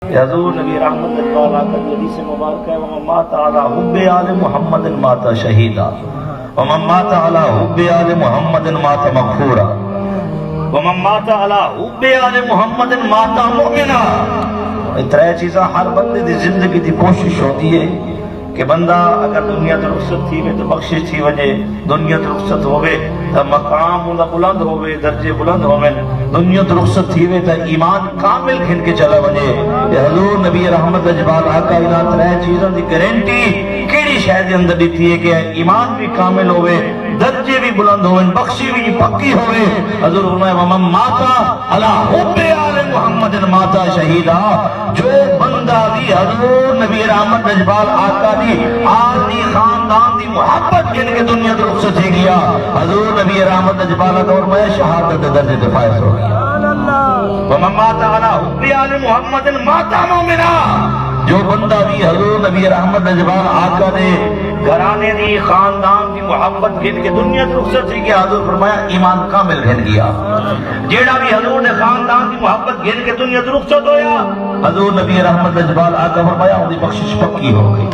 کہ حضور نبی رحمت اللہ علیہ کی حدیث مبارکہ ہے وَمَن مَاتَ عَلَى حُبِّ آلِ مُحَمَّدٍ مَاتَ شَہِيدًا وَمَن مَاتَ عَلَى حُبِّ آلِ مُحَمَّدٍ مَاتَ مَغْفُورًا وَمَن مَاتَ عَلَى حُبِّ آلِ مُحَمَّدٍ مَاتَ مُؤْمِنًا۔ یہ ترے چیزاں ہر بندے دی زندگی دی کوشش ہوتی ہے کہ بندہ اگر دنیا تو رخصت تھی وے تو بخشش تھی وجے، دنیا تو رخصت ہوئے تو مقام انہا بلند ہوئے، درجے بلند ہوئے، دنیا تو رخصت تھی وے تو ایمان کامل کھن کے چلا وجے۔ کہ حضور نبی رحمت اجبال آقا انہا ترے چیزاں دی گارنٹی کیڑی شاید اندر دیتی ہے کہ ایمان بھی کامل ہوئے، درجے بھی بلند ہوئے، بخشی بھی پکی ہوئے۔ حضور فرمائے وَمَن مَاتَ عَلَى حُبِّ آلِ مُحَمَّدٍ مَاتَ شَہِيدًا۔ جو بندہ بھی حضور نبی رحمت اجبال آقا دی آل دی خاندان دی محبت جن کے دنیا تو رخصت ہی گیا، حضور نبی رحمت اجبال آقا فرمائے شہادت درجے دے فائز ہو گیا۔ وَمَن مَاتَ عَلَى حُبِّ آلِ مُحَمَّدٍ مَاتَ مُؤْمِنًا۔ جو بندہ بھی حضور نبی رحمت اجبال آقا دے گھرانے دی خاندان دی محبت گھن کے دنیا تو رخصت ہی گیا، حضور فرمایا ایمان کامل گھن گیا۔ جیڑا بھی حضور نے خاندان دی محبت گھن کے دنیا تو رخصت ہویا، حضور نبی رحمت اجبال آقا فرمایا ان دی بخشش پکی ہو گئی۔